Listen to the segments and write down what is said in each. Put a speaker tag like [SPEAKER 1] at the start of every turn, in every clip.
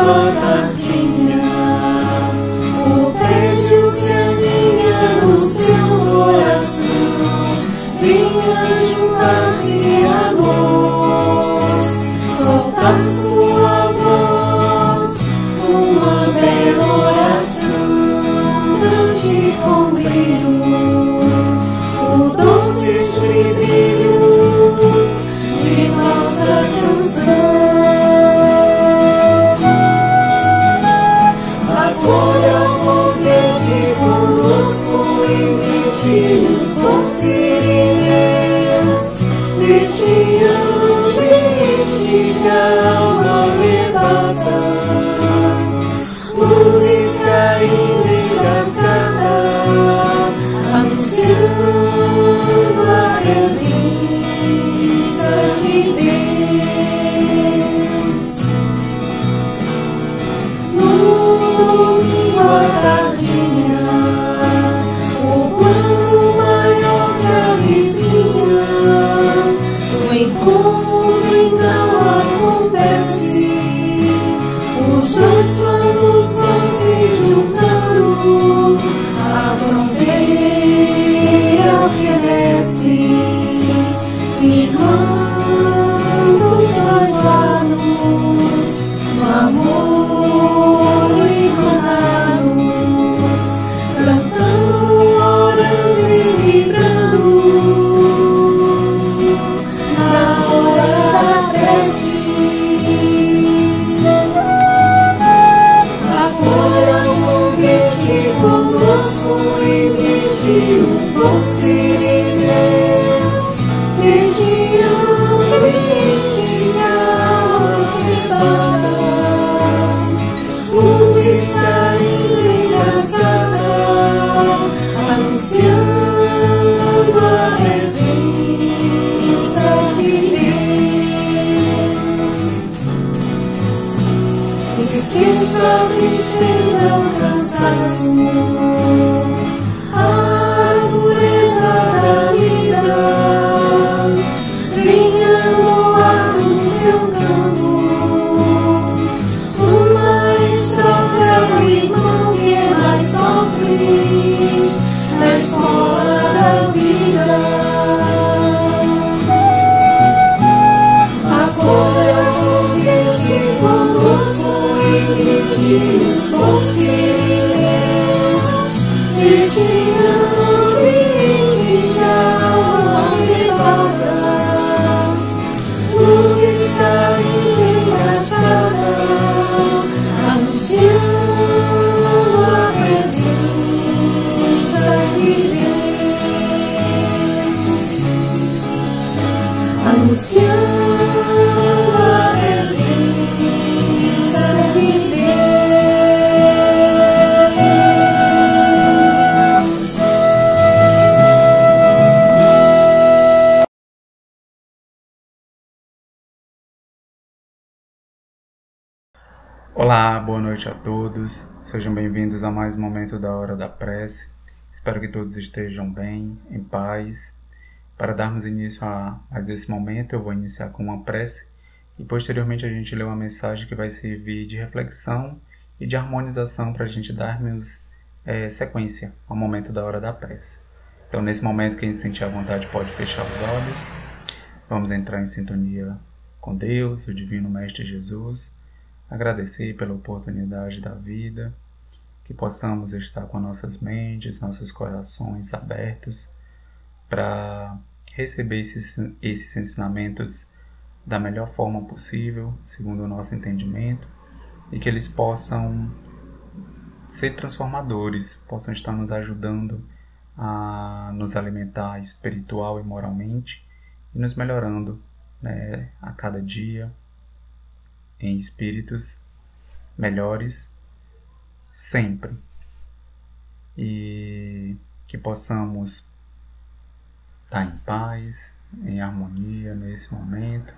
[SPEAKER 1] boa tardinha. O tédio se aninha no seu coração. Venha juntar-se a nós, soltar sua voz, uma bela oração. Cante com brilho o doce estribilho de nossa canção. Acolha o convite conosco e deixe os doces deste ambiente que a alma arrebata. Luzes saindo engasgada, anunciando a presença de Deus. No domingo à tardinha, o plano maior se avizinha. O encontro então acontece, os dois planos vão se juntando, a fronteira oferece, irmãos dos dois lados, no amor irmanados, cantando, orando e vibrando, na hora da prece. Acolha o convite conosco e deixe os doces deste ambiente que a alma arrebata. Luzes saindo engasgada, anunciando a presença de Deus. Esqueça a tristeza, o cansaço, a dureza da vida. Venha no ar do seu canto uma estrofe ao irmão que mais sofre na escola da vida. Acolha o convite conosco e deixe os doces deste ambiente que a alma arrebata. Luzes saindo engasgada, anunciando a presença de Deus, anunciando a presença de Deus.
[SPEAKER 2] Olá, boa noite a todos. Sejam bem-vindos a mais um momento da Hora da Prece. Espero que todos estejam bem, em paz. Para darmos início a esse momento, eu vou iniciar com uma prece e posteriormente a gente lê uma mensagem que vai servir de reflexão e de harmonização para a gente darmos sequência ao momento da Hora da Prece. Então, nesse momento, quem se sentir à vontade pode fechar os olhos. Vamos entrar em sintonia com Deus, o Divino Mestre Jesus. Agradecer pela oportunidade da vida, que possamos estar com nossas mentes, nossos corações abertos para receber esses ensinamentos da melhor forma possível, segundo o nosso entendimento, e que eles possam ser transformadores, possam estar nos ajudando a nos alimentar espiritual e moralmente e nos melhorando, né, a cada dia, em espíritos melhores sempre, e que possamos estar em paz, em harmonia nesse momento,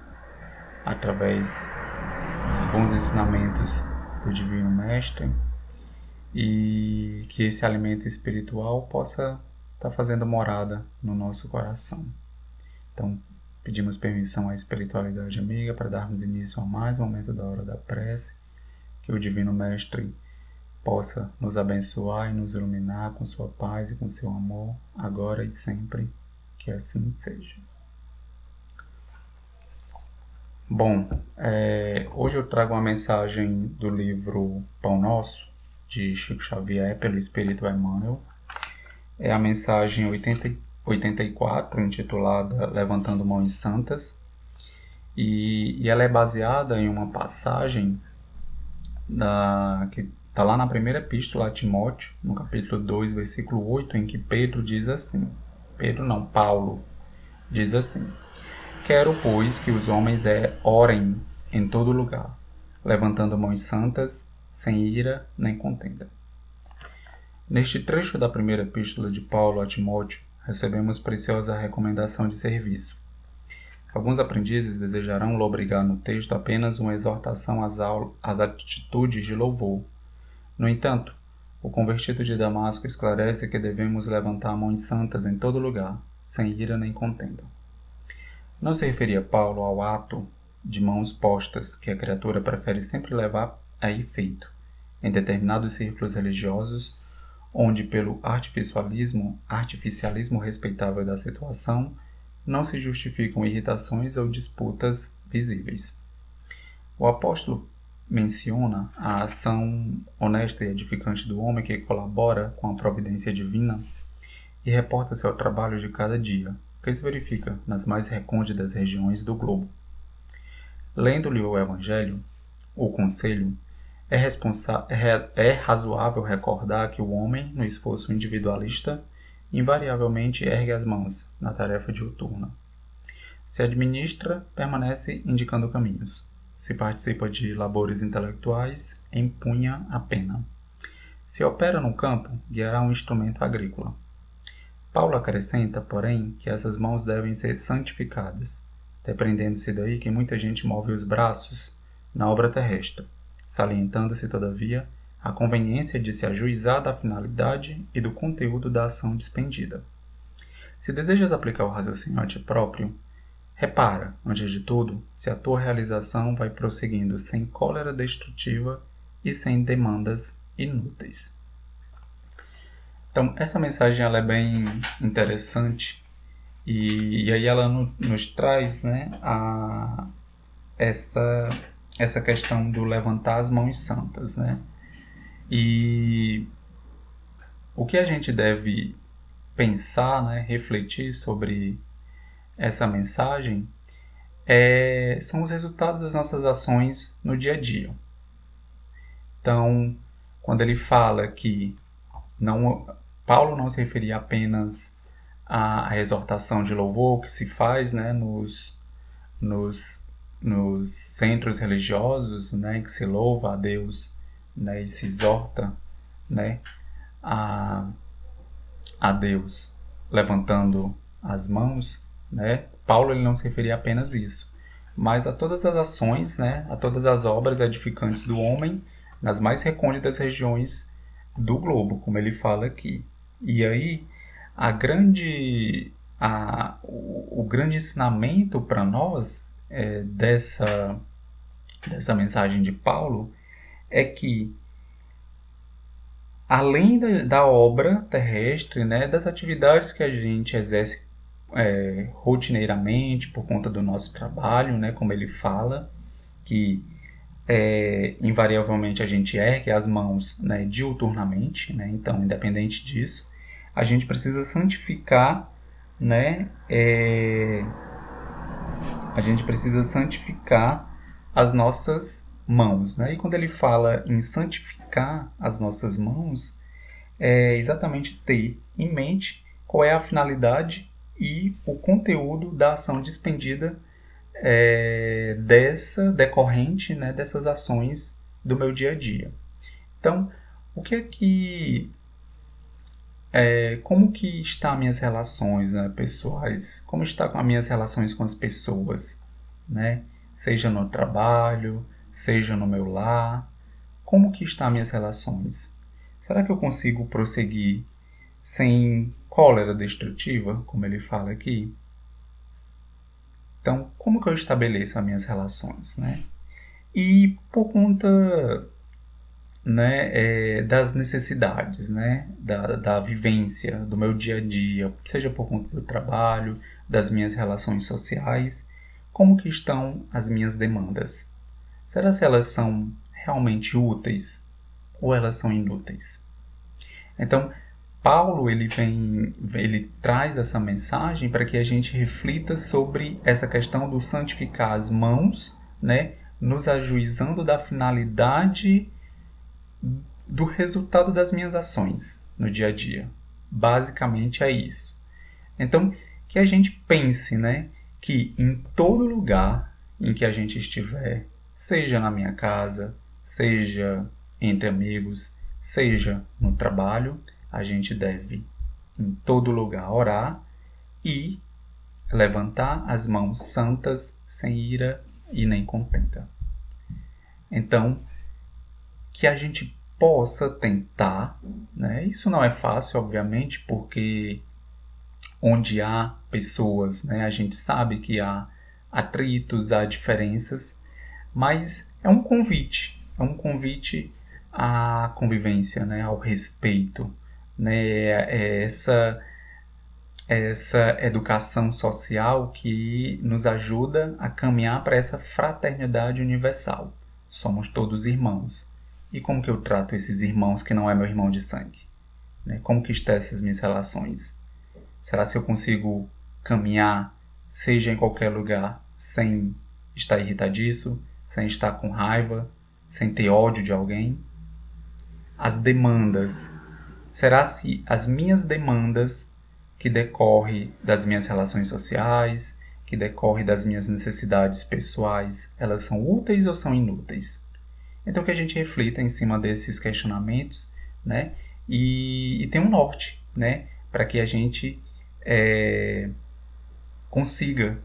[SPEAKER 2] através dos bons ensinamentos do Divino Mestre, e que esse alimento espiritual possa estar fazendo morada no nosso coração. Então, pedimos permissão à espiritualidade amiga para darmos início a mais um momento da Hora da Prece, que o Divino Mestre possa nos abençoar e nos iluminar com sua paz e com seu amor, agora e sempre, que assim seja. Bom, hoje eu trago uma mensagem do livro Pão Nosso, de Chico Xavier, pelo Espírito Emmanuel. É a mensagem 84, intitulada Levantando Mãos Santas, e ela é baseada em uma passagem que está lá na primeira epístola a Timóteo, no capítulo 2, versículo 8, em que Paulo diz assim: Quero, pois, que os homens orem em todo lugar, levantando mãos santas, sem ira nem contenda. Neste trecho da primeira epístola de Paulo a Timóteo, recebemos preciosa recomendação de serviço. Alguns aprendizes desejarão lobrigar no texto apenas uma exortação às atitudes de louvor. No entanto, o convertido de Damasco esclarece que devemos levantar mãos santas em todo lugar, sem ira nem contenda. Não se referia Paulo ao ato de mãos postas que a criatura prefere sempre levar a efeito, em determinados círculos religiosos, onde pelo artificialismo respeitável da situação não se justificam irritações ou disputas visíveis. O apóstolo menciona a ação honesta e edificante do homem que colabora com a providência divina e reporta seu trabalho de cada dia, que se verifica nas mais recônditas regiões do globo. Lendo-lhe o Evangelho, o conselho, é razoável recordar que o homem, no esforço individualista, invariavelmente ergue as mãos na tarefa diuturna. Se administra, permanece indicando caminhos. Se participa de labores intelectuais, empunha a pena. Se opera no campo, guiará um instrumento agrícola. Paulo acrescenta, porém, que essas mãos devem ser santificadas, depreendendo-se daí que muita gente move os braços na obra terrestre, salientando-se, todavia, a conveniência de se ajuizar da finalidade e do conteúdo da ação despendida. Se desejas aplicar o raciocínio a ti próprio, repara, antes de tudo, se a tua realização vai prosseguindo sem cólera destrutiva e sem demandas inúteis. Então, essa mensagem ela é bem interessante e aí ela nos traz, né, essa questão do levantar as mãos santas, né? E o que a gente deve pensar, né, refletir sobre essa mensagem são os resultados das nossas ações no dia a dia. Então, quando ele fala que Paulo não se referia apenas à exortação de louvor que se faz, né, nos centros religiosos, né, em que se louva a Deus, né, e se exorta, né, a Deus levantando as mãos, né. Paulo ele não se referia apenas a isso, mas a todas as ações, né, a todas as obras edificantes do homem nas mais recônditas regiões do globo, como ele fala aqui. E aí o grande ensinamento para nós dessa mensagem de Paulo é que, além da obra terrestre, né, das atividades que a gente exerce rotineiramente por conta do nosso trabalho, né, como ele fala, que invariavelmente a gente ergue as mãos, né, diuturnamente, né, então, independente disso, a gente precisa santificar, né, as nossas mãos, né? E quando ele fala em santificar as nossas mãos, é exatamente ter em mente qual é a finalidade e o conteúdo da ação despendida decorrente, né, dessas ações do meu dia a dia. Então, como que estão as minhas relações, né, pessoais? Como está com as minhas relações com as pessoas, né? Seja no trabalho, seja no meu lar. Como que estão as minhas relações? Será que eu consigo prosseguir sem cólera destrutiva, como ele fala aqui? Então, como que eu estabeleço as minhas relações, né? E por conta né, das necessidades, né, da vivência, do meu dia a dia, seja por conta do trabalho, das minhas relações sociais, como que estão as minhas demandas? Será se elas são realmente úteis ou elas são inúteis? Então, Paulo ele traz essa mensagem para que a gente reflita sobre essa questão do santificar as mãos, né, nos ajuizando da finalidade do resultado das minhas ações no dia a dia. Basicamente é isso. Então, que a gente pense, né, que em todo lugar em que a gente estiver, seja na minha casa, seja entre amigos, seja no trabalho, a gente deve, em todo lugar, orar e levantar as mãos santas, sem ira e nem contenda. Então, que a gente possa tentar, né? Isso não é fácil, obviamente, porque onde há pessoas, né, a gente sabe que há atritos, há diferenças, mas é um convite à convivência, né, ao respeito, né, essa educação social que nos ajuda a caminhar para essa fraternidade universal. Somos todos irmãos. E como que eu trato esses irmãos que não é meu irmão de sangue? Né? Como que estão essas minhas relações? Será se eu consigo caminhar, seja em qualquer lugar, sem estar irritadiço, sem estar com raiva, sem ter ódio de alguém? As demandas. Será se as minhas demandas, que decorrem das minhas relações sociais, que decorrem das minhas necessidades pessoais, elas são úteis ou são inúteis? Então que a gente reflita em cima desses questionamentos, né? E tem um norte, né? Para que a gente consiga,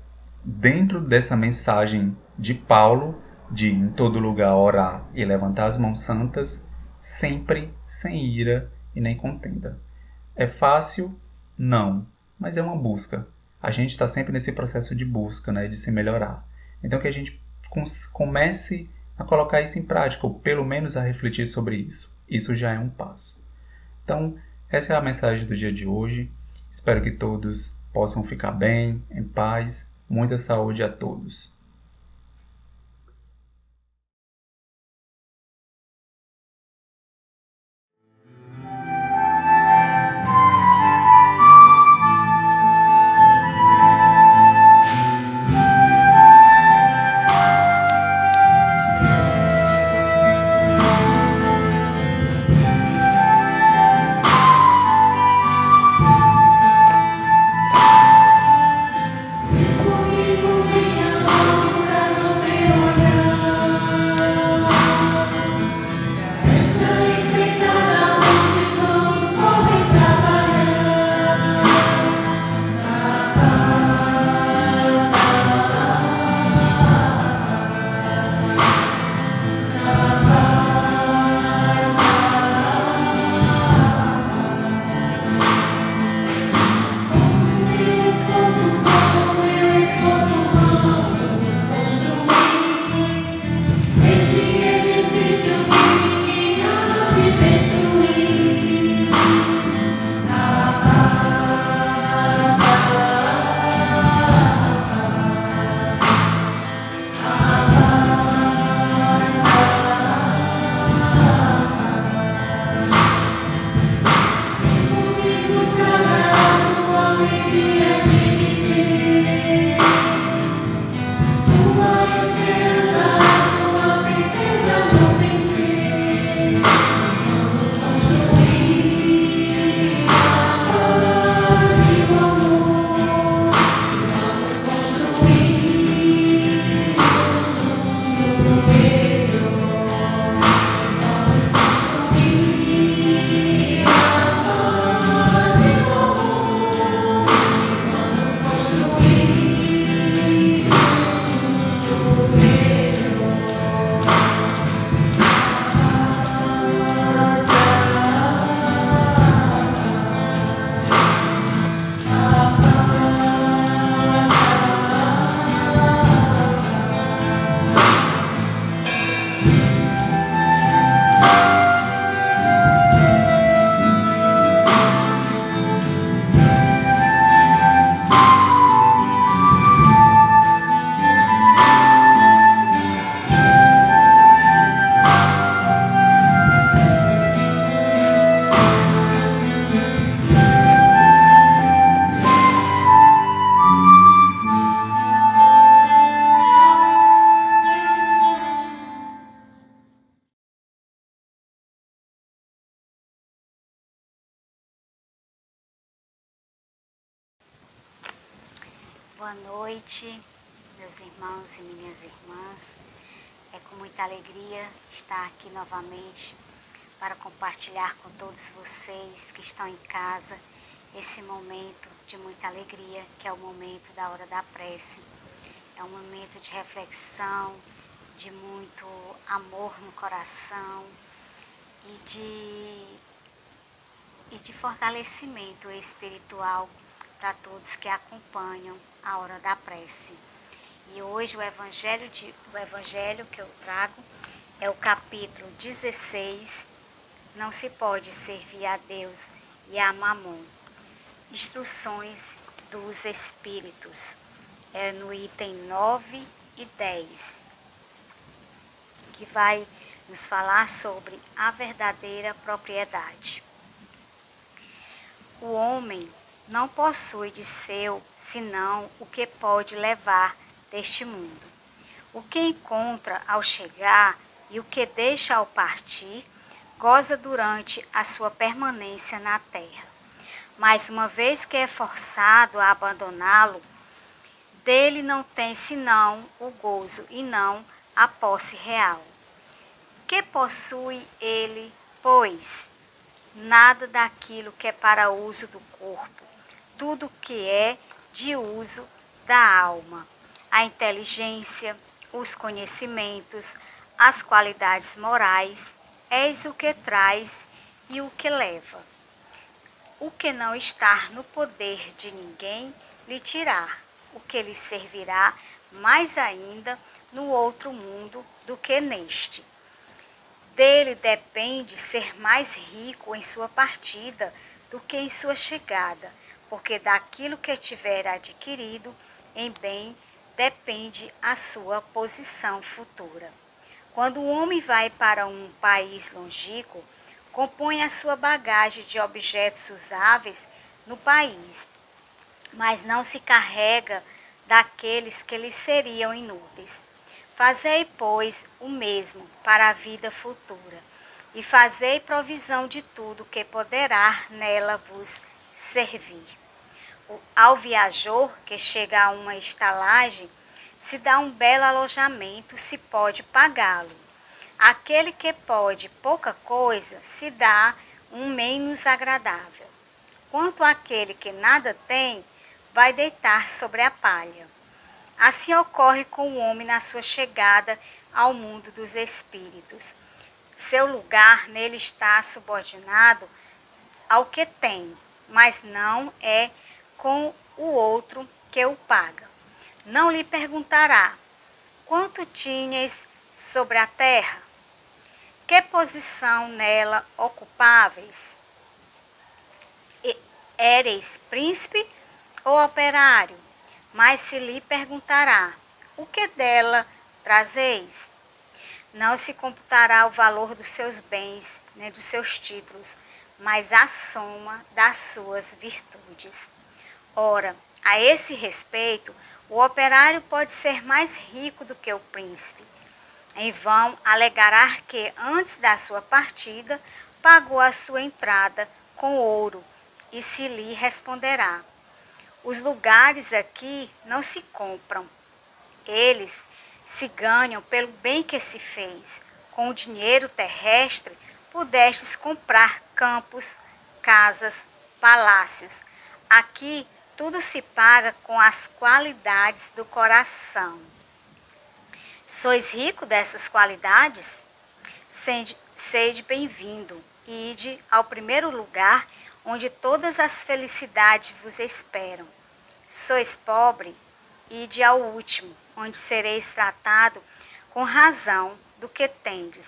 [SPEAKER 2] dentro dessa mensagem de Paulo, de em todo lugar orar e levantar as mãos santas, sempre sem ira e nem contenda. É fácil? Não, mas é uma busca. A gente está sempre nesse processo de busca, né, de se melhorar. Então que a gente comece a colocar isso em prática, ou pelo menos a refletir sobre isso. Isso já é um passo. Então, essa é a mensagem do dia de hoje. Espero que todos possam ficar bem, em paz. Muita saúde a todos.
[SPEAKER 1] Comigo venha
[SPEAKER 3] Boa noite, meus irmãos e minhas irmãs. É com muita alegria estar aqui novamente para compartilhar com todos vocês que estão em casa esse momento de muita alegria, que é o momento da hora da prece. É um momento de reflexão, de muito amor no coração e de fortalecimento espiritual para todos que acompanham a hora da prece. E hoje o evangelho que eu trago é o capítulo 16, Não se pode servir a Deus e a Mamon. Instruções dos Espíritos. É no item 9 e 10, que vai nos falar sobre a verdadeira propriedade. O homem não possui de seu senão o que pode levar deste mundo. O que encontra ao chegar e o que deixa ao partir, goza durante a sua permanência na terra. Mas uma vez que é forçado a abandoná-lo, dele não tem senão o gozo e não a posse real. Que possui ele, pois? Nada daquilo que é para uso do corpo, tudo que é de uso da alma, a inteligência, os conhecimentos, as qualidades morais, eis o que traz e o que leva. O que não está no poder de ninguém lhe tirar, o que lhe servirá mais ainda no outro mundo do que neste. Dele depende ser mais rico em sua partida do que em sua chegada, porque daquilo que tiver adquirido em bem depende a sua posição futura. Quando o homem vai para um país longínquo, compõe a sua bagagem de objetos usáveis no país, mas não se carrega daqueles que lhe seriam inúteis. Fazei, pois, o mesmo para a vida futura, e fazei provisão de tudo que poderá nela vos servir. Ao viajor que chega a uma estalagem, se dá um belo alojamento, se pode pagá-lo. Aquele que pode pouca coisa, se dá um menos agradável. Quanto àquele que nada tem, vai deitar sobre a palha. Assim ocorre com o homem na sua chegada ao mundo dos espíritos. Seu lugar nele está subordinado ao que tem, mas não é com o outro que o paga. Não lhe perguntará: quanto tinhas sobre a terra? Que posição nela ocupáveis? Éreis príncipe ou operário? Mas se lhe perguntará: o que dela trazeis? Não se computará o valor dos seus bens, nem dos seus títulos, mas a soma das suas virtudes. Ora, a esse respeito, o operário pode ser mais rico do que o príncipe. Em vão alegará que, antes da sua partida, pagou a sua entrada com ouro, e se lhe responderá: os lugares aqui não se compram. Eles se ganham pelo bem que se fez. Com o dinheiro terrestre, pudestes comprar campos, casas, palácios. Aqui, tudo se paga com as qualidades do coração. Sois rico dessas qualidades? Sede bem-vindo, e ide ao primeiro lugar onde todas as felicidades vos esperam. Sois pobre? Ide ao último, onde sereis tratado com razão do que tendes.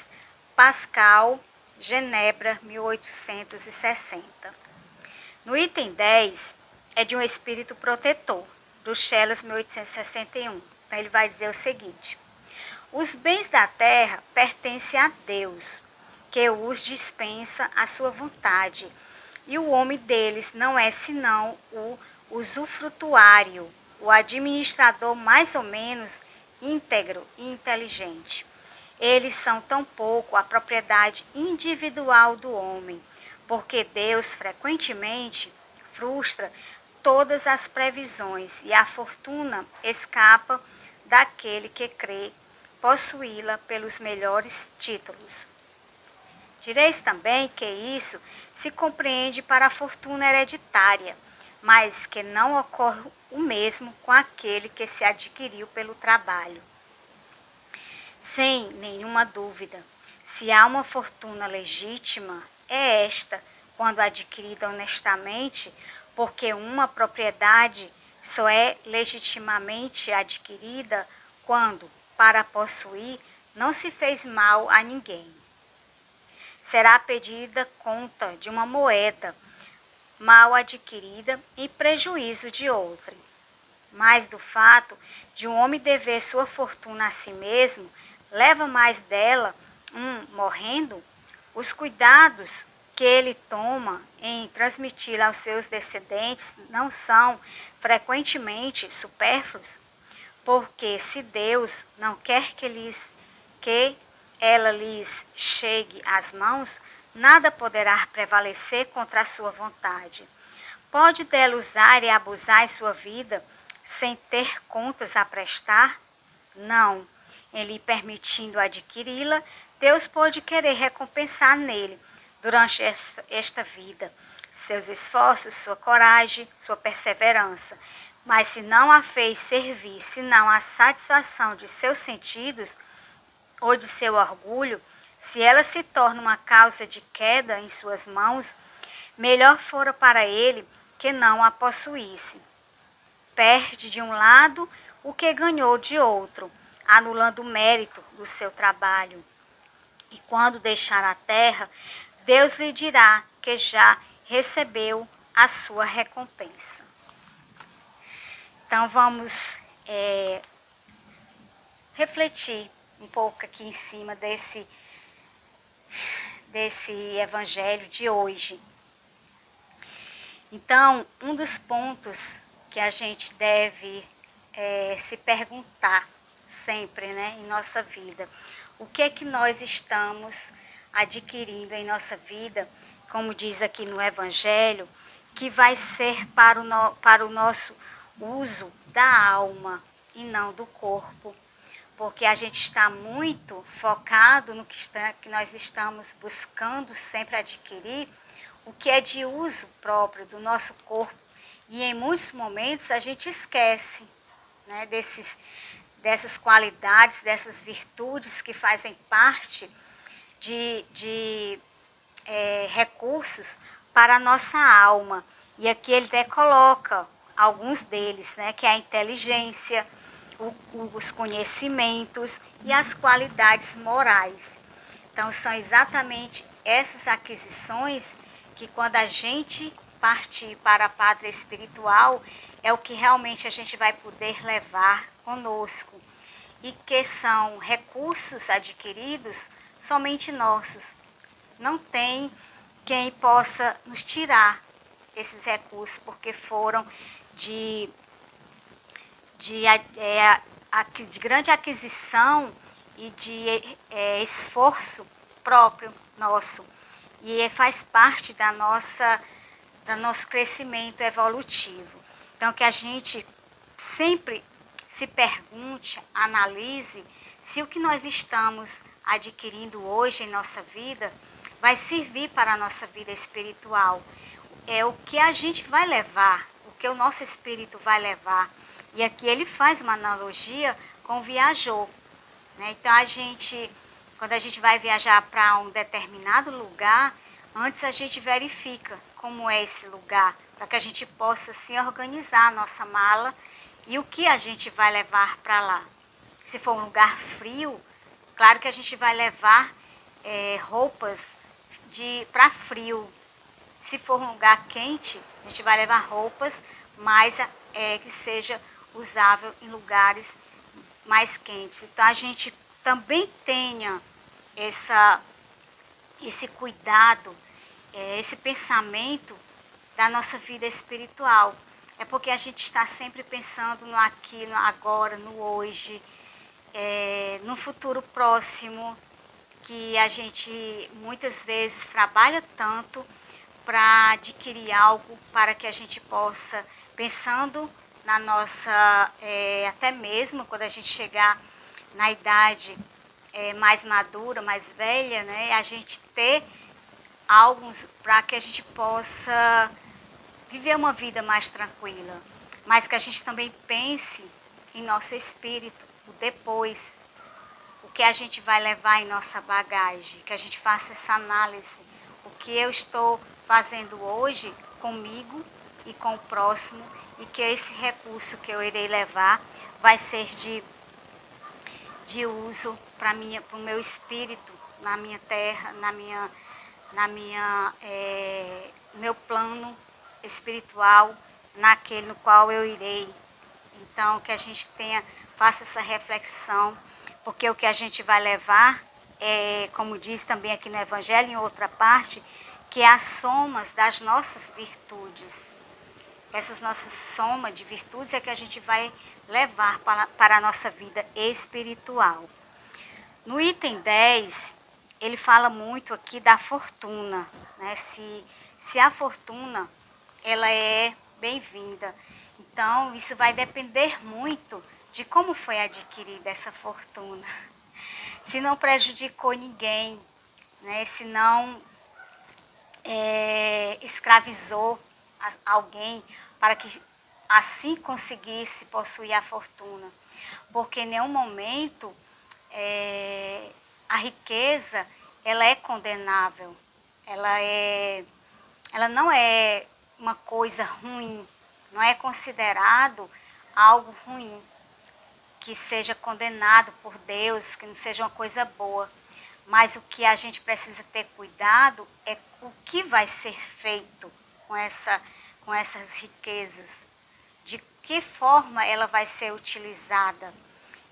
[SPEAKER 3] Pascal, Genebra, 1860. No item 10, é de um espírito protetor, Bruxelas, 1861. Então, ele vai dizer o seguinte: os bens da terra pertencem a Deus, que os dispensa à sua vontade, e o homem deles não é senão o usufrutuário, o administrador mais ou menos íntegro e inteligente. Eles são tampouco a propriedade individual do homem, porque Deus frequentemente frustra todas as previsões, e a fortuna escapa daquele que crê possuí-la pelos melhores títulos. Direis também que isso se compreende para a fortuna hereditária, mas que não ocorre o mesmo com aquele que se adquiriu pelo trabalho. Sem nenhuma dúvida, se há uma fortuna legítima, é esta, quando adquirida honestamente, porque uma propriedade só é legitimamente adquirida quando, para possuir, não se fez mal a ninguém. Será pedida conta de uma moeda mal adquirida em prejuízo de outrem. Mas do fato de um homem dever sua fortuna a si mesmo, leva mais dela, morrendo, os cuidados que ele toma em transmiti-la aos seus descendentes não são frequentemente supérfluos, porque se Deus não quer que ela lhes chegue às mãos, nada poderá prevalecer contra a sua vontade. Pode dela usar e abusar em sua vida sem ter contas a prestar? Não. Em lhe permitindo adquiri-la, Deus pode querer recompensar nele, durante esta vida, seus esforços, sua coragem, sua perseverança. Mas se não a fez servir, senão a satisfação de seus sentidos ou de seu orgulho, se ela se torna uma causa de queda em suas mãos, melhor fora para ele que não a possuísse. Perde de um lado o que ganhou de outro, anulando o mérito do seu trabalho. E quando deixar a terra, Deus lhe dirá que já recebeu a sua recompensa. Então vamos refletir um pouco aqui em cima desse evangelho de hoje. Então, um dos pontos que a gente deve se perguntar sempre, né, em nossa vida, o que é que nós estamos adquirindo em nossa vida, como diz aqui no evangelho, que vai ser para o nosso uso da alma e não do corpo. Porque a gente está muito focado no que nós estamos buscando sempre adquirir, o que é de uso próprio do nosso corpo. E em muitos momentos a gente esquece, né, dessas qualidades, dessas virtudes que fazem parte de recursos para a nossa alma. E aqui ele até coloca alguns deles, né, que é a inteligência, os conhecimentos e as qualidades morais. Então, são exatamente essas aquisições que, quando a gente partir para a pátria espiritual, é o que realmente a gente vai poder levar conosco. E que são recursos adquiridos somente nossos. Não tem quem possa nos tirar esses recursos, porque foram de grande aquisição e de esforço próprio nosso. E faz parte do nosso crescimento evolutivo. Então, que a gente sempre se pergunte, analise se o que nós estamos adquirindo hoje em nossa vida vai servir para a nossa vida espiritual. É o que a gente vai levar, o que o nosso espírito vai levar. E aqui ele faz uma analogia com o viajor, né? Então, quando a gente vai viajar para um determinado lugar, antes a gente verifica como é esse lugar, para que a gente possa assim organizar a nossa mala e o que a gente vai levar para lá. Se for um lugar frio, claro que a gente vai levar roupas para frio. Se for um lugar quente, a gente vai levar roupas mais que seja usável em lugares mais quentes. Então, a gente também tenha esse cuidado, esse pensamento da nossa vida espiritual. É porque a gente está sempre pensando no aqui, no agora, no hoje, no futuro próximo, que a gente muitas vezes trabalha tanto para adquirir algo para que a gente possa pensando na nossa, até mesmo quando a gente chegar na idade mais madura, mais velha, né, a gente ter algo para que a gente possa viver uma vida mais tranquila, mas que a gente também pense em nosso espírito, o depois, o que a gente vai levar em nossa bagagem, que a gente faça essa análise, o que eu estou fazendo hoje comigo e com o próximo, e que esse recurso que eu irei levar vai ser de uso para o meu espírito, na minha terra, meu plano espiritual, naquele no qual eu irei. Então, que a gente faça essa reflexão, porque o que a gente vai levar, como diz também aqui no Evangelho, em outra parte, que é as somas das nossas virtudes. Essas nossas somas de virtudes é que a gente vai levar para a nossa vida espiritual. No item 10, ele fala muito aqui da fortuna, né? Se a fortuna, ela é bem-vinda. Então, isso vai depender muito de como foi adquirida essa fortuna. Se não prejudicou ninguém, né? Se não escravizou alguém para que assim conseguisse possuir a fortuna. Porque em nenhum momento a riqueza, ela é condenável. Ela não é uma coisa ruim, não é considerado algo ruim, que seja condenado por Deus, que não seja uma coisa boa. Mas o que a gente precisa ter cuidado é o que vai ser feito com essas riquezas, de que forma ela vai ser utilizada.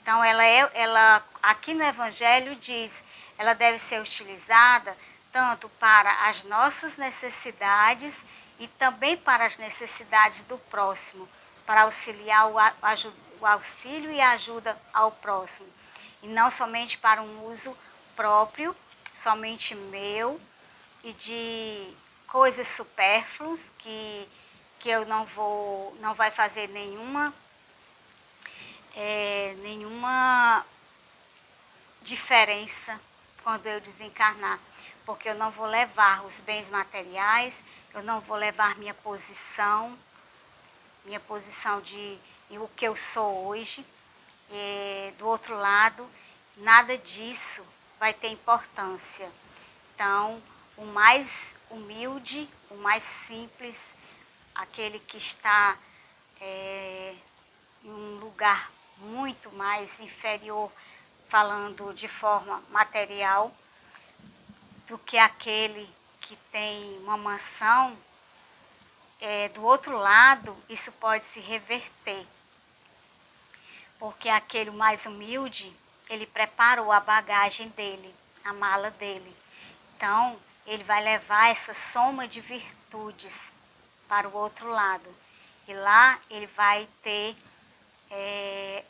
[SPEAKER 3] Então, ela aqui no Evangelho diz, ela deve ser utilizada tanto para as nossas necessidades e também para as necessidades do próximo, para auxiliar o auxílio e a ajuda ao próximo. E não somente para um uso próprio, somente meu, e de coisas supérfluas que eu não vai fazer nenhuma diferença quando eu desencarnar, porque eu não vou levar os bens materiais, eu não vou levar minha posição de o que eu sou hoje. Do outro lado, nada disso vai ter importância. Então, o mais humilde, o mais simples, aquele que está em um lugar muito mais inferior, falando de forma material, do que aquele que tem uma mansão, do outro lado, isso pode se reverter. Porque aquele mais humilde, ele preparou a bagagem dele, a mala dele. Então, ele vai levar essa soma de virtudes para o outro lado. E lá ele vai ter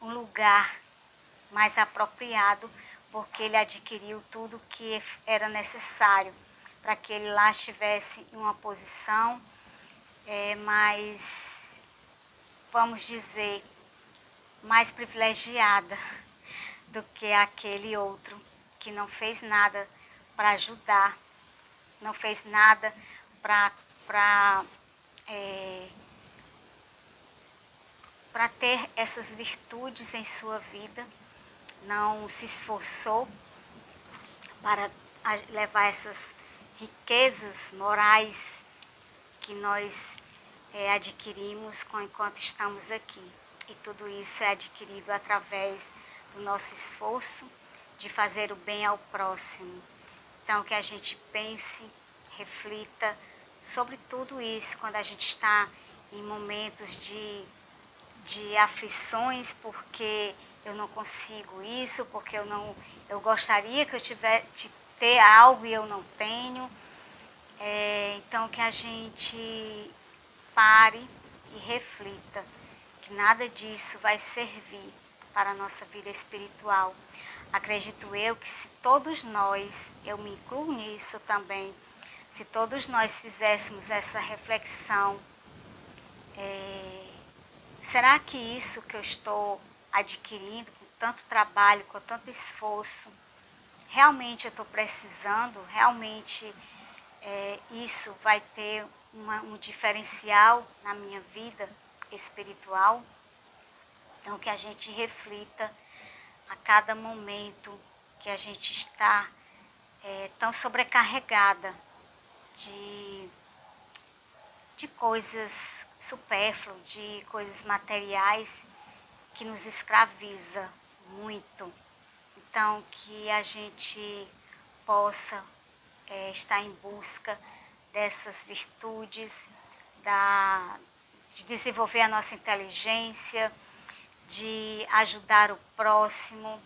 [SPEAKER 3] um lugar mais apropriado, porque ele adquiriu tudo que era necessário para que ele lá estivesse em uma posição mais, vamos dizer, mais privilegiada do que aquele outro que não fez nada para ajudar, não fez nada para ter essas virtudes em sua vida, não se esforçou para levar essas riquezas morais que nós adquirimos enquanto estamos aqui. E tudo isso é adquirido através do nosso esforço de fazer o bem ao próximo. Então, que a gente pense, reflita sobre tudo isso quando a gente está em momentos de aflições, porque eu não consigo isso, porque eu gostaria que eu tivesse ter algo e eu não tenho. Então, que a gente pare e reflita que nada disso vai servir para a nossa vida espiritual. Acredito eu que se todos nós, eu me incluo nisso também, se todos nós fizéssemos essa reflexão será que isso que eu estou adquirindo com tanto trabalho, com tanto esforço, realmente eu estou precisando? Realmente isso vai ter um diferencial na minha vida espiritual? Então, que a gente reflita a cada momento que a gente está tão sobrecarregada de coisas supérfluas, de coisas materiais que nos escraviza muito. Então, que a gente possa estar em busca dessas virtudes, de desenvolver a nossa inteligência, de ajudar o próximo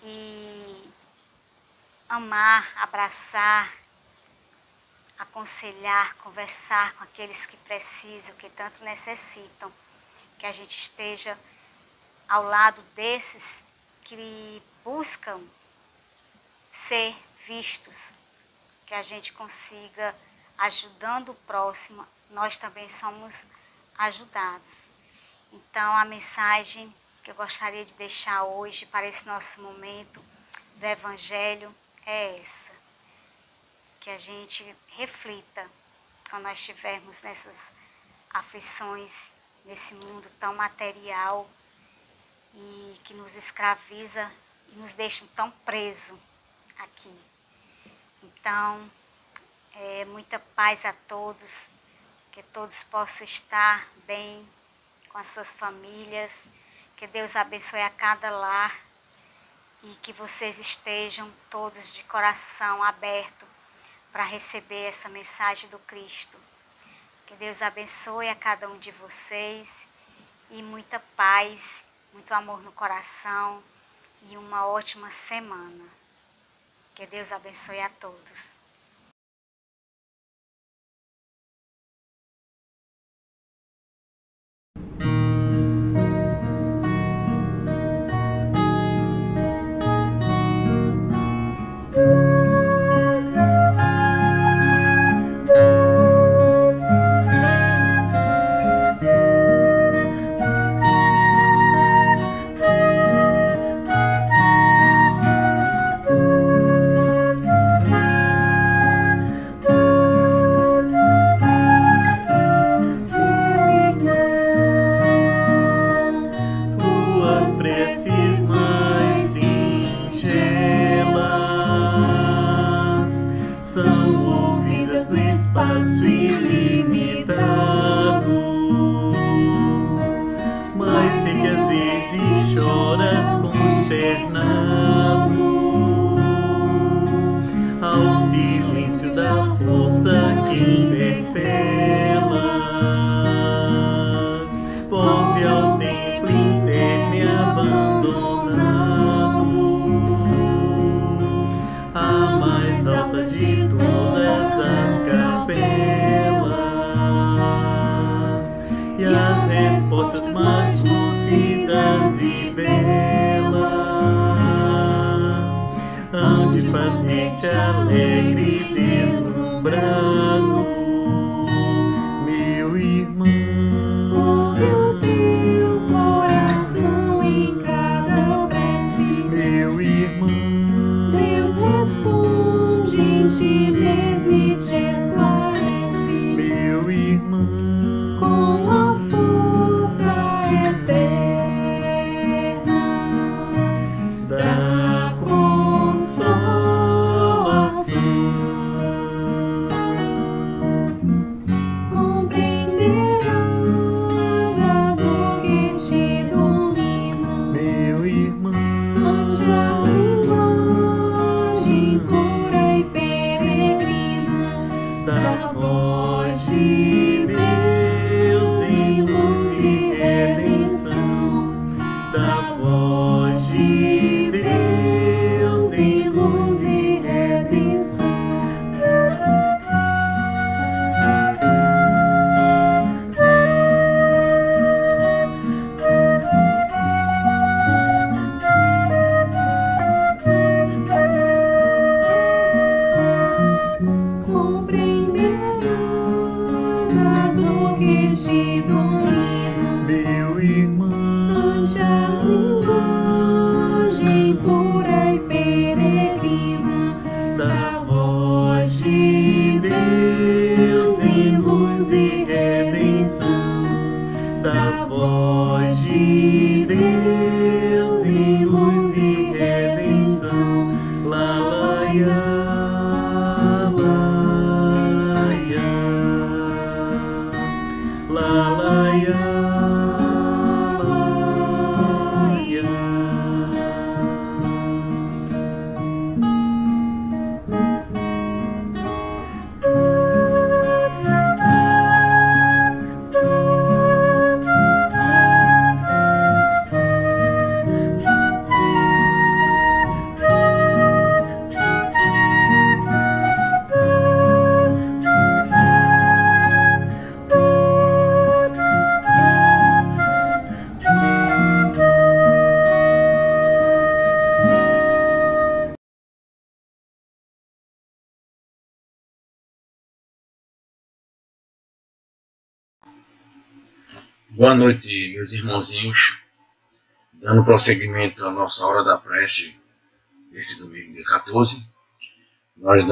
[SPEAKER 3] e amar, abraçar, aconselhar, conversar com aqueles que precisam, que tanto necessitam. Que a gente esteja ao lado desses que buscam ser vistos, que a gente consiga, ajudando o próximo, nós também somos ajudados. Então, a mensagem que eu gostaria de deixar hoje para esse nosso momento do Evangelho é essa. Que a gente reflita quando nós estivermos nessas aflições, nesse mundo tão material e que nos escraviza e nos deixa tão presos aqui. Então, muita paz a todos, que todos possam estar bem com as suas famílias, que Deus abençoe a cada lar e que vocês estejam todos de coração aberto para receber essa mensagem do Cristo. Que Deus abençoe a cada um de vocês e muita paz, muito amor no coração e uma ótima semana. Que Deus abençoe a todos.
[SPEAKER 4] Alegre, deslumbrado, meu irmão.
[SPEAKER 1] O teu coração em cada prece,
[SPEAKER 4] Meu irmão.
[SPEAKER 1] Deus responde em ti mesmo e te esclarece,
[SPEAKER 4] Meu irmão.
[SPEAKER 1] com a força eterna da consolação. Compreenderás a dor que te domina,
[SPEAKER 4] Meu irmão.
[SPEAKER 1] ante a linguagem pura e peregrina
[SPEAKER 4] Da voz de Deus em luz e redenção. Da voz de Deus em luz e redenção.
[SPEAKER 1] compreender
[SPEAKER 5] Boa noite, meus irmãozinhos. Dando prosseguimento à nossa hora da prece desse domingo, dia 14, nós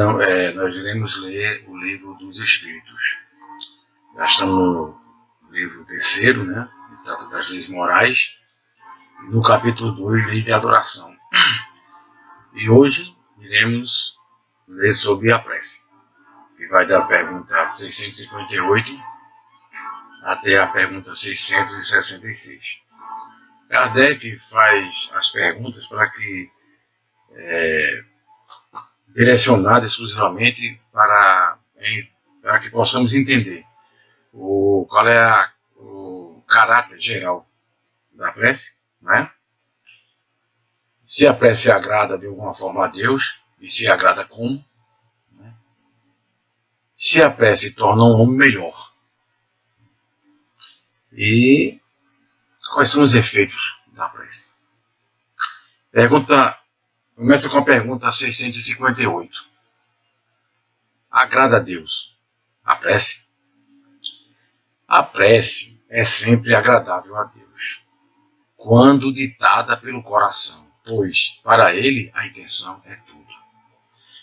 [SPEAKER 5] iremos ler o livro dos Espíritos. Já estamos no livro terceiro, né, que trata das leis morais, no capítulo 2, lei de adoração. E hoje iremos ler sobre a prece, que vai da pergunta 658 até a pergunta 666. Kardec faz as perguntas para que direcionadas exclusivamente para que possamos entender qual é o caráter geral da prece, né? Se a prece agrada de alguma forma a Deus, e se agrada como, né? Se a prece torna um homem melhor, e quais são os efeitos da prece. Começa com a pergunta 658. Agrada a Deus a prece? A prece é sempre agradável a Deus, quando ditada pelo coração, pois para ele a intenção é tudo.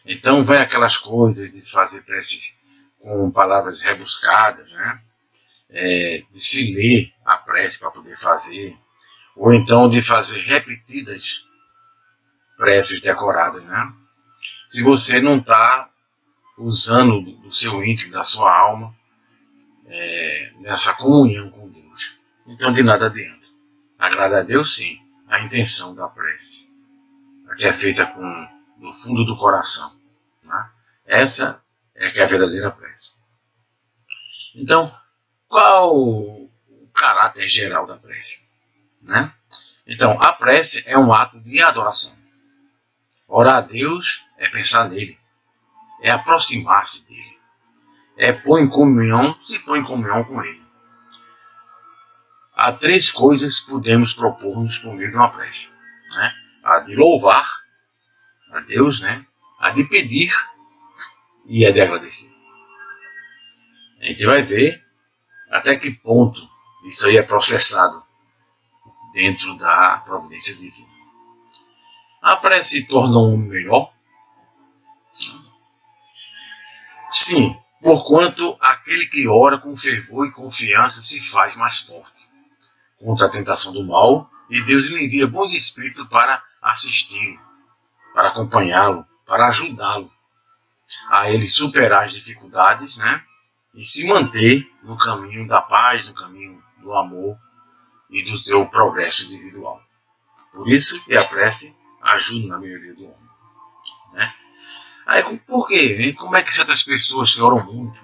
[SPEAKER 5] Então vai aquelas coisas de se fazer preces com palavras rebuscadas, né? De se ler a prece para poder fazer, ou então de fazer repetidas preces decoradas, né? Se você não está usando do seu íntimo, da sua alma, nessa comunhão com Deus, então de nada adianta. Agrada a Deus sim a intenção da prece, a que é feita do fundo do coração, né? Essa é que é a verdadeira prece. Então, qual o caráter geral da prece, né? Então, a prece é um ato de adoração. Orar a Deus é pensar nele, é aproximar-se dele, é pôr em comunhão, se pôr em comunhão com ele. Há três coisas que podemos propor-nos por meio de uma prece, né? A de louvar a Deus, né? A de pedir e a de agradecer. A gente vai ver até que ponto isso aí é processado dentro da providência divina. A prece se torna um homem melhor? Sim, porquanto aquele que ora com fervor e confiança se faz mais forte contra a tentação do mal, e Deus lhe envia bons espíritos para assisti-lo, para acompanhá-lo, para ajudá-lo a ele superar as dificuldades, né? E se manter no caminho da paz, no caminho do amor e do seu progresso individual. Por isso que a prece ajuda na melhoria do homem, né? Aí, por quê, né? Como é que certas pessoas que oram muito,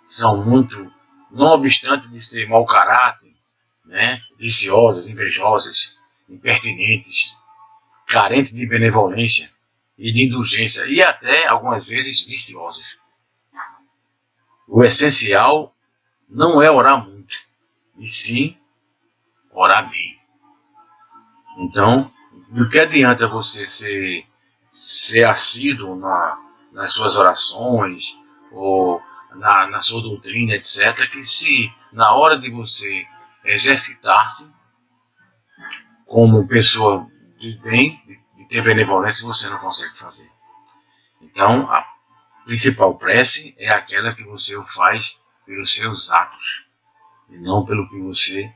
[SPEAKER 5] são muito, não obstante de ser mau caráter, né? Viciosas, invejosas, impertinentes, carentes de benevolência e de indulgência, e até algumas vezes viciosas? O essencial não é orar muito, e sim orar bem. Então, do que adianta você ser assíduo nas suas orações, ou na sua doutrina, etc., que se na hora de você exercitar-se como pessoa de bem, de ter benevolência, você não consegue fazer. Então, a principal prece é aquela que você o faz pelos seus atos, e não pelo que você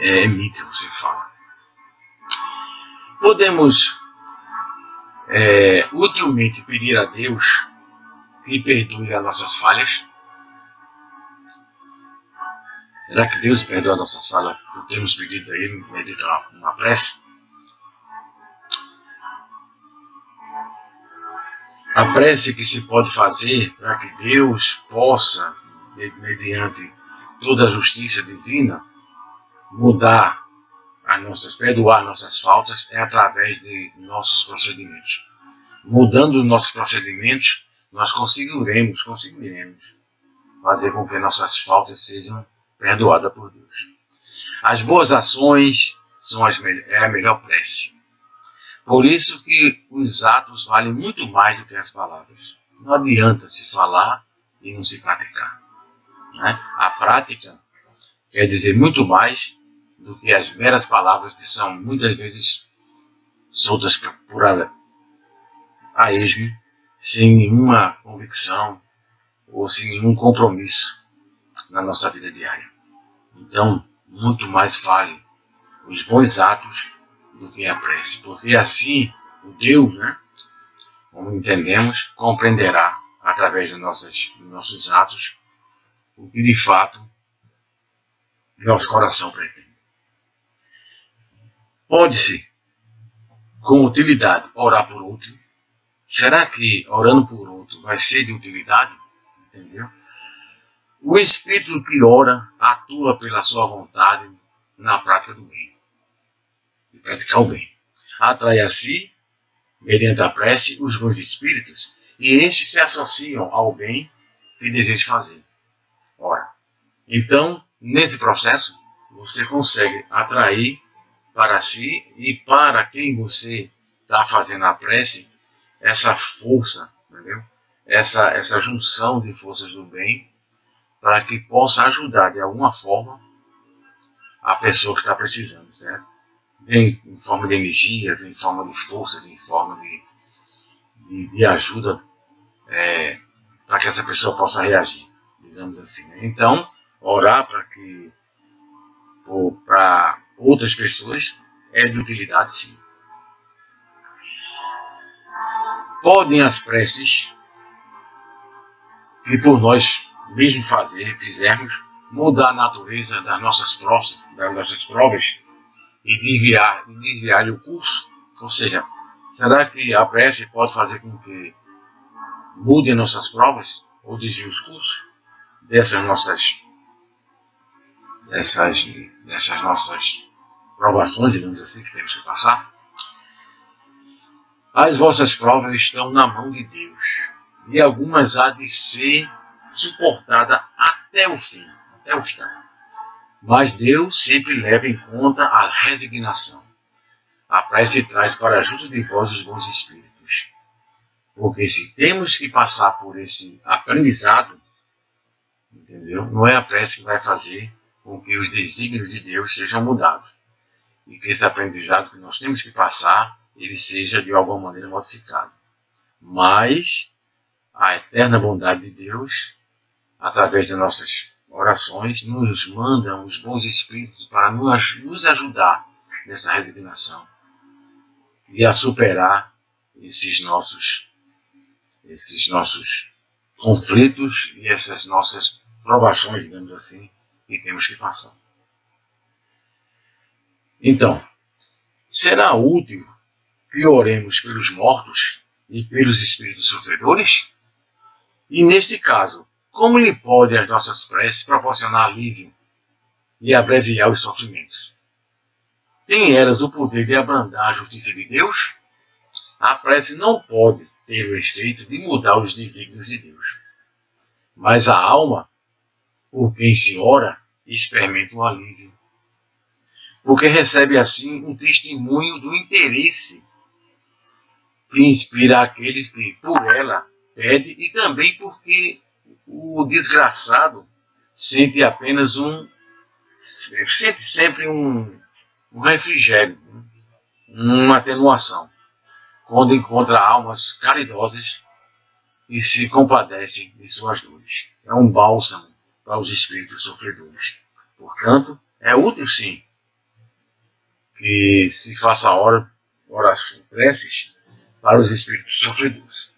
[SPEAKER 5] emite, você fala. Podemos utilmente pedir a Deus que perdoe as nossas falhas? Será que Deus perdoa as nossas falhas por termos pedido a Ele mediante uma prece? A prece que se pode fazer para que Deus possa, mediante toda a justiça divina, perdoar nossas faltas, é através de nossos procedimentos. Mudando os nossos procedimentos, nós conseguiremos fazer com que nossas faltas sejam perdoadas por Deus. As boas ações é a melhor prece. Por isso que os atos valem muito mais do que as palavras. Não adianta se falar e não se praticar, né? A prática quer dizer muito mais do que as meras palavras que são muitas vezes soltas por a esmo, sem nenhuma convicção ou sem nenhum compromisso na nossa vida diária. Então, muito mais vale os bons atos do que a prece, porque assim o Deus, né, como entendemos, compreenderá através dos nossos atos o que de fato nosso coração pretende. Pode-se, com utilidade, orar por outro. Será que orando por outro vai ser de utilidade? Entendeu? O espírito que ora atua pela sua vontade na prática do bem. E praticar o bem. Atrai a si, mediante a prece, os bons espíritos, e estes se associam ao bem que deseja fazer. Ora, então, nesse processo, você consegue atrair para si e para quem você está fazendo a prece essa força, entendeu? Essa junção de forças do bem, para que possa ajudar de alguma forma a pessoa que está precisando, certo? Vem em forma de energia, vem em forma de força, vem em forma de ajuda para que essa pessoa possa reagir, digamos assim, né? Então, orar para outras pessoas é de utilidade, sim. Podem as preces que por nós mesmos fizermos mudar a natureza das nossas provas e desviar-lhe o curso? Ou seja, será que a prece pode fazer com que mude as nossas provas ou desvie os cursos dessas nossas provações, digamos assim, que temos que passar? As vossas provas estão na mão de Deus, e algumas há de ser suportada até o fim, até o final. Mas Deus sempre leva em conta a resignação. A prece traz para junto de vós os bons espíritos. Porque se temos que passar por esse aprendizado, entendeu? Não é a prece que vai fazer com que os desígnios de Deus sejam mudados. E que esse aprendizado que nós temos que passar, ele seja de alguma maneira modificado. Mas a eterna bondade de Deus, através de nossas orações, nos manda os bons espíritos para nos ajudar nessa resignação e a superar esses nossos conflitos e essas nossas provações, digamos assim, que temos que passar. Então, será útil que oremos pelos mortos e pelos espíritos sofredores? E neste caso, como lhe podem as nossas preces proporcionar alívio e abreviar os sofrimentos? Tem elas o poder de abrandar a justiça de Deus? A prece não pode ter o efeito de mudar os desígnios de Deus. Mas a alma, por quem se ora, experimenta um alívio. Porque recebe assim um testemunho do interesse que inspira aqueles que por ela pede, e também porque o desgraçado sente sempre um refrigério, uma atenuação, quando encontra almas caridosas e se compadecem de suas dores. É um bálsamo para os espíritos sofredores. Portanto, é útil sim que se faça orações, preces para os espíritos sofredores,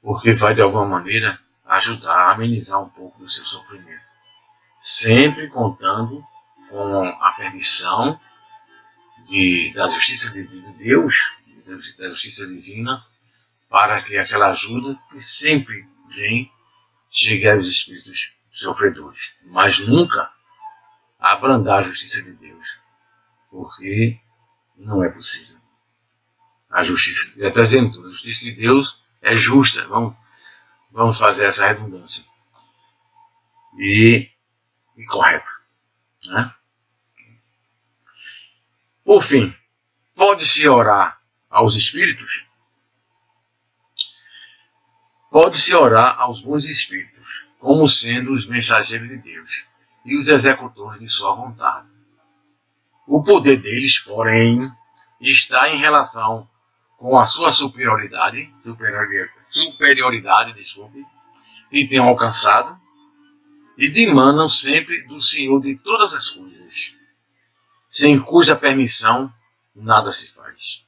[SPEAKER 5] porque vai de alguma maneira ajudar a amenizar um pouco do seu sofrimento, sempre contando com a permissão da justiça de Deus, da justiça divina, para que aquela ajuda que sempre vem chegue aos espíritos sofredores, mas nunca abrandar a justiça de Deus, porque não é possível. A justiça, está dizendo tudo, a justiça de Deus é justa, vamos fazer essa redundância, e correta, né? Por fim, pode-se orar aos espíritos? Pode-se orar aos bons espíritos, como sendo os mensageiros de Deus, e os executores de sua vontade. O poder deles, porém, está em relação com a sua superioridade, que tenham alcançado, e demandam sempre do Senhor de todas as coisas, sem cuja permissão nada se faz.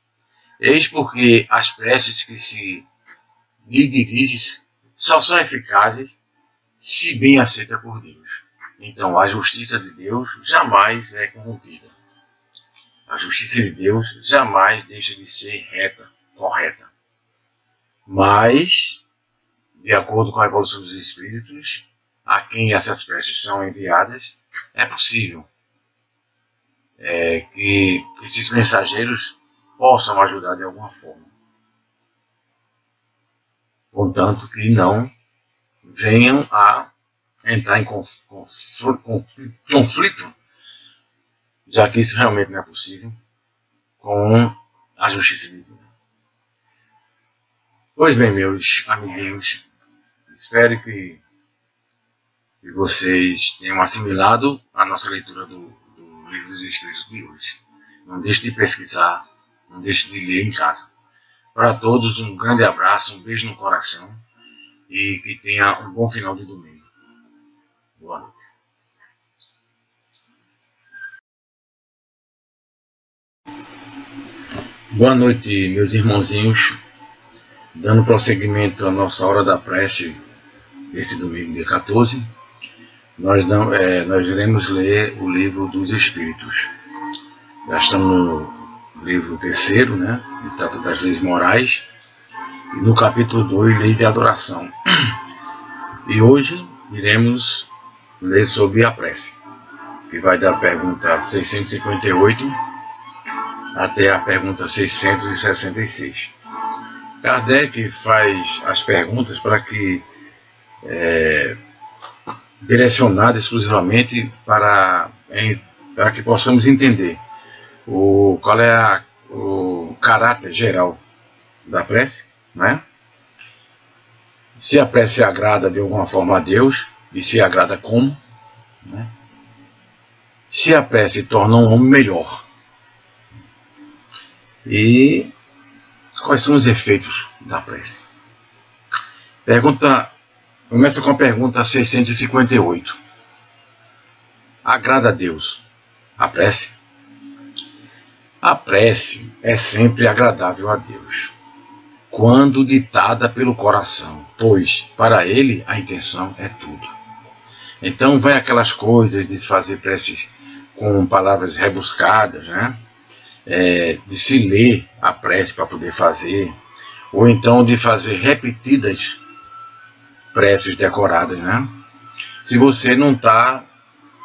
[SPEAKER 5] Eis porque as preces que se lhe diriges só são eficazes se bem aceitas por Deus. Então a justiça de Deus jamais é corrompida. A justiça de Deus jamais deixa de ser reta, correta. Mas, de acordo com a evolução dos espíritos, a quem essas preces são enviadas, é possível que esses mensageiros possam ajudar de alguma forma. Contanto que não venham a entrar em conflito, já que isso realmente não é possível, com a justiça divina. Pois bem, meus amiguinhos, espero que vocês tenham assimilado a nossa leitura do Livro dos Espíritos de hoje. Não deixe de pesquisar, não deixe de ler em casa. Para todos, um grande abraço, um beijo no coração e que tenha um bom final de domingo. Boa noite. Boa noite, meus irmãozinhos. Dando prosseguimento à nossa hora da prece desse domingo, dia 14, nós iremos ler o Livro dos Espíritos. Já estamos no livro 3º, né, que trata das leis morais, e no capítulo 2, Lei de Adoração. E hoje iremos ler sobre a prece, que vai da pergunta 658 até a pergunta 666. Kardec faz as perguntas para que direcionadas exclusivamente para que possamos entender qual é o caráter geral da prece, né? Se a prece agrada de alguma forma a Deus, e se agrada como, né? Se a prece torna um homem melhor, e quais são os efeitos da prece. Começa com a pergunta 658. Agrada a Deus a prece? A prece é sempre agradável a Deus, quando ditada pelo coração, pois para Ele a intenção é tudo. Então vai aquelas coisas de se fazer preces com palavras rebuscadas, né? De se ler a prece para poder fazer, ou então de fazer repetidas preces decoradas, né? Se você não está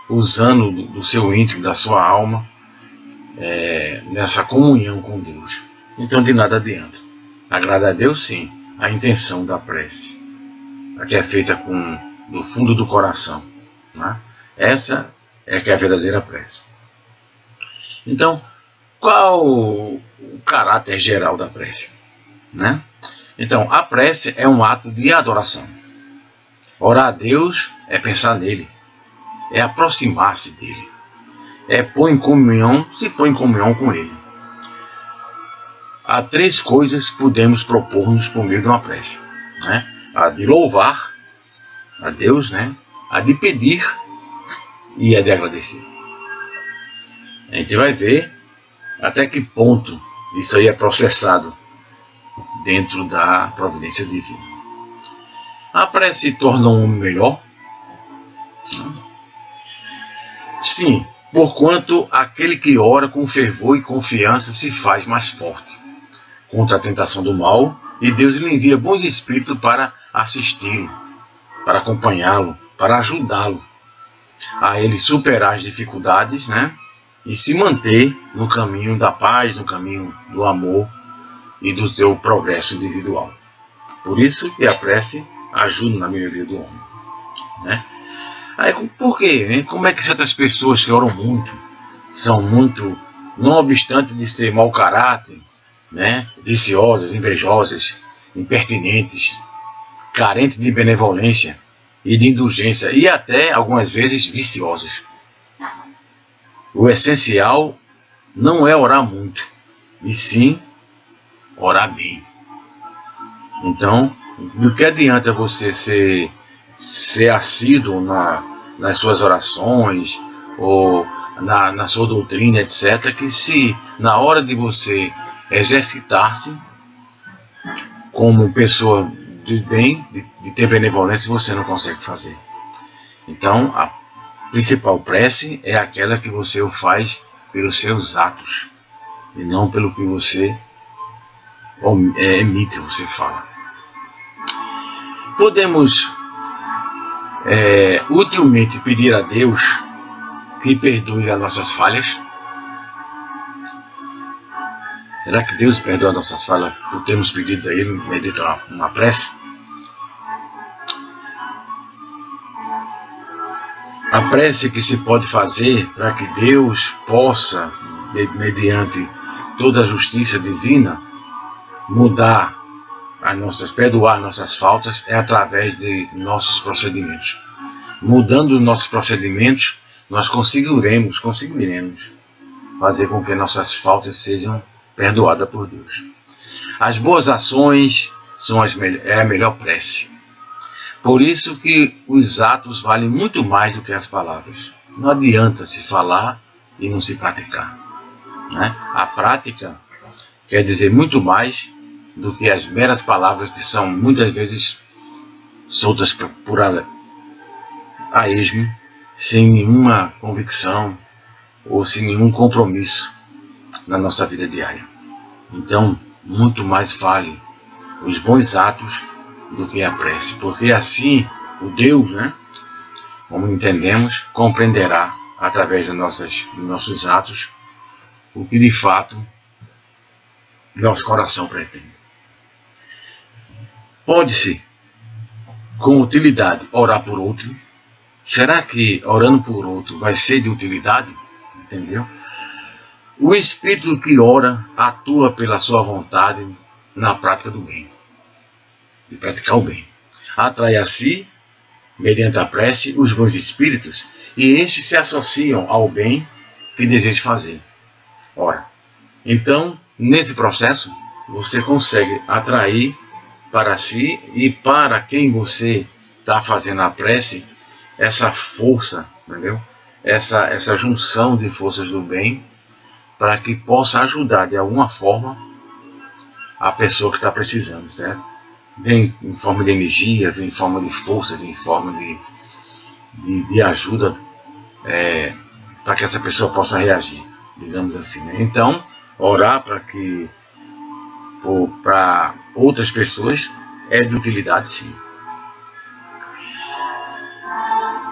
[SPEAKER 5] usando do seu íntimo, da sua alma, nessa comunhão com Deus, então de nada adianta. Agrada a Deus, sim, a intenção da prece, a que é feita do fundo do coração, né? Essa é que é a verdadeira prece. Então, qual o caráter geral da prece, né? Então, a prece é um ato de adoração. Orar a Deus é pensar nele, é aproximar-se dele, se pôr em comunhão com ele. Há 3 coisas que podemos propor-nos por meio de uma prece, né? A de louvar a Deus, né? A de pedir e a de agradecer. A gente vai ver até que ponto isso aí é processado dentro da providência divina. A prece torna um homem melhor? Sim, porquanto aquele que ora com fervor e confiança se faz mais forte contra a tentação do mal, e Deus lhe envia bons espíritos para assisti-lo, para acompanhá-lo, para ajudá-lo a ele superar as dificuldades, né? E se manter no caminho da paz, no caminho do amor e do seu progresso individual. Por isso que a prece ajuda na melhoria do homem, né? Aí, por quê, né? Como é que certas pessoas que oram muito, são muito, não obstante de ser mau caráter, né? Viciosas, invejosas, impertinentes, carentes de benevolência, e de indulgência, e até algumas vezes viciosas. O essencial não é orar muito, e sim orar bem. Então, do que adianta você ser assíduo nas suas orações ou na sua doutrina, etc., que se na hora de você exercitar-se como pessoa de bem, de ter benevolência, você não consegue fazer. Então, a principal prece é aquela que você o faz pelos seus atos e não pelo que você emite, você fala. Podemos utilmente pedir a Deus que perdoe as nossas falhas. Será que Deus perdoa nossas falhas por termos pedido a Ele mediante uma prece? A prece que se pode fazer para que Deus possa, mediante toda a justiça divina, perdoar nossas faltas, é através de nossos procedimentos. Mudando os nossos procedimentos, nós conseguiremos fazer com que nossas faltas sejam perdoadas por Deus. As boas ações é a melhor prece. Por isso que os atos valem muito mais do que as palavras. Não adianta se falar e não se praticar, né? A prática quer dizer muito mais do que as meras palavras que são muitas vezes soltas por a esmo, sem nenhuma convicção ou sem nenhum compromisso na nossa vida diária. Então, muito mais vale os bons atos do que a prece, porque assim o Deus, né, como entendemos, compreenderá através dos nossos atos o que de fato nosso coração pretende. Pode-se, com utilidade, orar por outro. Será que orando por outro vai ser de utilidade? Entendeu? O espírito que ora atua pela sua vontade na prática do bem, de praticar o bem. Atrai a si, mediante a prece, os bons espíritos, e estes se associam ao bem que deseja fazer. Ora, então, nesse processo, você consegue atrair para si e para quem você está fazendo a prece, essa força, entendeu? Essa junção de forças do bem, para que possa ajudar de alguma forma a pessoa que está precisando, certo? Vem em forma de energia, vem em forma de força, vem em forma de ajuda, para que essa pessoa possa reagir, digamos assim, né? Então, orar para outras pessoas é de utilidade, sim.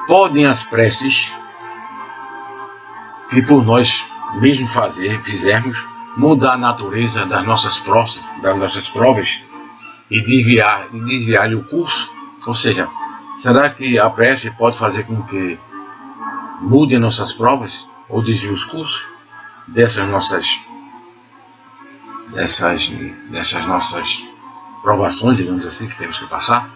[SPEAKER 5] Podem as preces que por nós mesmos fizermos mudar a natureza das nossas provas e desviar-lhe o curso? Ou seja, será que a prece pode fazer com que mude nossas provas ou desvie os cursos dessas nossas provações, digamos assim, que temos que passar?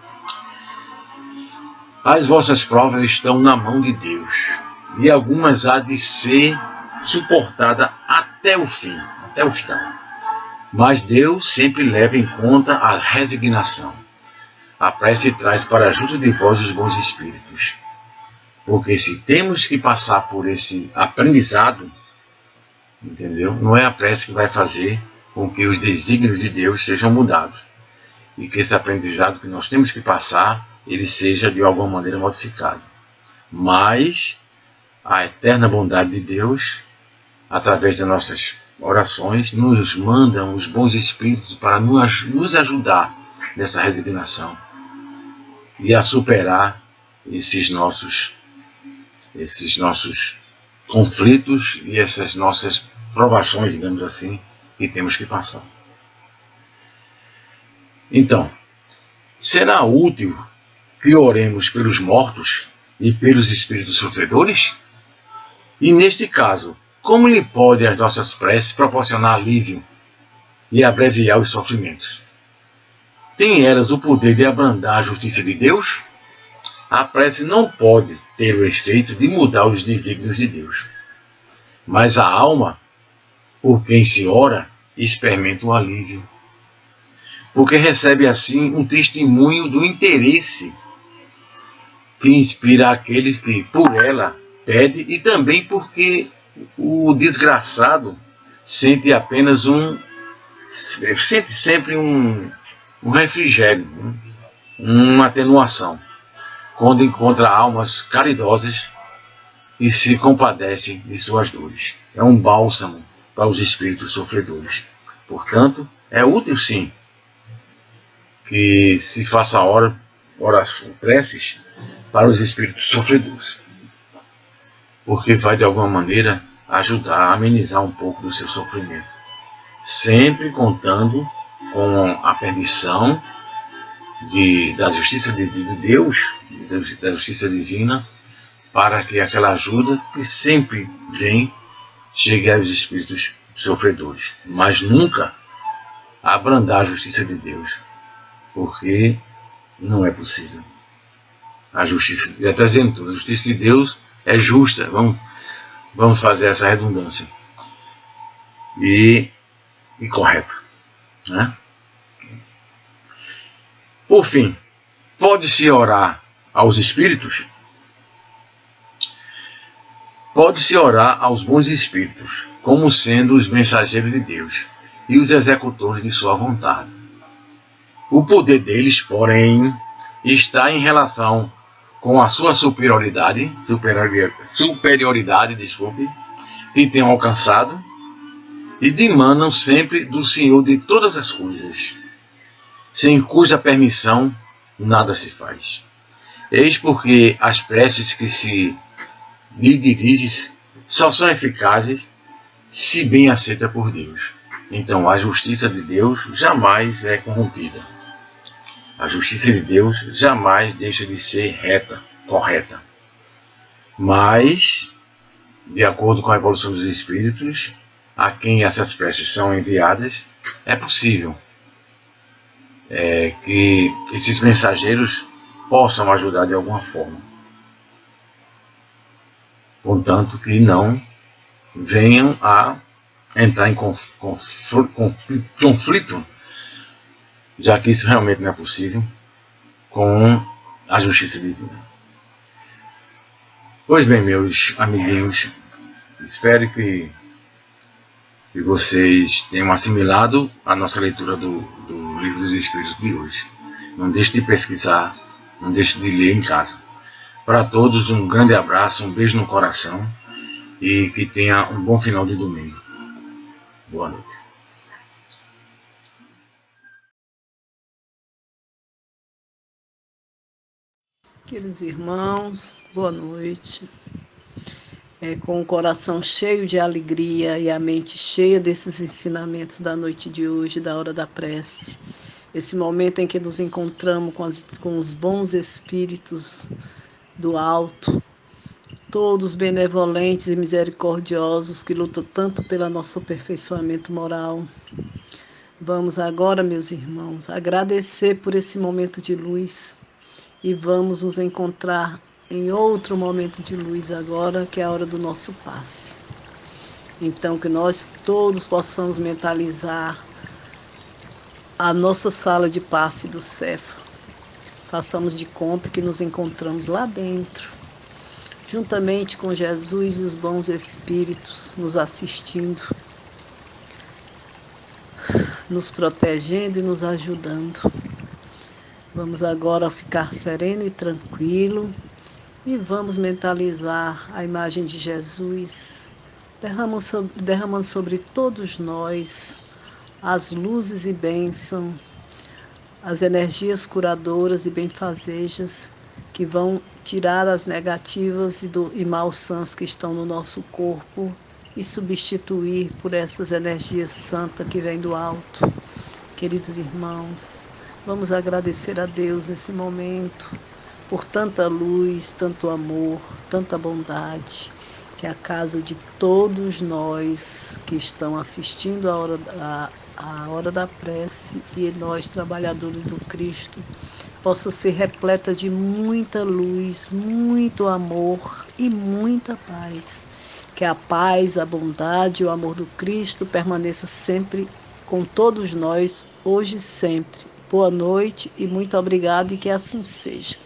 [SPEAKER 5] As vossas provas estão na mão de Deus, e algumas há de ser suportada até o fim, até o final. Mas Deus sempre leva em conta a resignação. A prece traz para junto de vós os bons espíritos. Porque se temos que passar por esse aprendizado, entendeu? Não é a prece que vai fazer com que os desígnios de Deus sejam mudados. E que esse aprendizado que nós temos que passar, ele seja de alguma maneira modificado. Mas a eterna bondade de Deus, através das nossas orações, nos mandam os bons espíritos para nos ajudar nessa resignação e a superar esses nossos conflitos e essas nossas provações, digamos assim, que temos que passar. Então, será útil que oremos pelos mortos e pelos espíritos sofredores? E neste caso, como lhe pode as nossas preces proporcionar alívio e abreviar os sofrimentos? Tem elas o poder de abrandar a justiça de Deus? a prece não pode ter o efeito de mudar os desígnios de Deus. Mas a alma, por quem se ora, experimenta um alívio, porque recebe assim um testemunho do interesse que inspira aqueles que por ela pede, e também porque o desgraçado sente sempre um refrigério, uma atenuação, quando encontra almas caridosas e se compadece de suas dores. É um bálsamo para os espíritos sofredores. Portanto, é útil sim que se faça orações, preces para os espíritos sofredores, porque vai de alguma maneira ajudar a amenizar um pouco do seu sofrimento, sempre contando com a permissão da justiça de Deus, da justiça divina, para que aquela ajuda que sempre vem chegue aos espíritos sofredores, mas nunca abrandar a justiça de Deus, porque não é possível. A justiça, está dizendo tudo, a justiça de Deus é justa, vamos fazer essa redundância, e correta, né? Por fim, pode-se orar aos espíritos? Pode-se orar aos bons espíritos, como sendo os mensageiros de Deus e os executores de sua vontade. O poder deles, porém, está em relação com a sua superioridade, que tenham alcançado, e dimanam sempre do Senhor de todas as coisas, sem cuja permissão nada se faz. Eis porque as preces que se lhe diriges só são eficazes se bem aceitas por Deus. Então a justiça de Deus jamais é corrompida. A justiça de Deus jamais deixa de ser reta, correta. Mas, de acordo com a evolução dos espíritos, a quem essas preces são enviadas, é possível que esses mensageiros possam ajudar de alguma forma. Contanto que não venham a entrar em conflito, já que isso realmente não é possível, com a justiça divina. Pois bem, meus amiguinhos, espero que vocês tenham assimilado a nossa leitura do Livro dos Espíritos de hoje. Não deixe de pesquisar, não deixe de ler em casa. Para todos, um grande abraço, um beijo no coração e que tenha um bom final de domingo. Boa noite.
[SPEAKER 6] Queridos irmãos, boa noite. Com o coração cheio de alegria e a mente cheia desses ensinamentos da noite de hoje, da hora da prece, esse momento em que nos encontramos com os bons espíritos do alto, todos benevolentes e misericordiosos que lutam tanto pelo nosso aperfeiçoamento moral. Vamos agora, meus irmãos, agradecer por esse momento de luz e vamos nos encontrar em outro momento de luz agora, que é a hora do nosso passe. Então, que nós todos possamos mentalizar a nossa sala de passe do Cefa. Façamos de conta que nos encontramos lá dentro, juntamente com Jesus e os bons espíritos nos assistindo, nos protegendo e nos ajudando. Vamos agora ficar sereno e tranquilo e vamos mentalizar a imagem de Jesus, derramando sobre todos nós as luzes e bênção, as energias curadoras e benfazejas que vão tirar as negativas e maus sãs que estão no nosso corpo e substituir por essas energias santas que vêm do alto. Queridos irmãos, vamos agradecer a Deus nesse momento por tanta luz, tanto amor, tanta bondade, que a casa de todos nós que estão assistindo a hora da prece e nós, trabalhadores do Cristo, possa ser repleta de muita luz, muito amor e muita paz. Que a paz, a bondade e o amor do Cristo permaneça sempre com todos nós, hoje e sempre. Boa noite e muito obrigada, e que assim seja.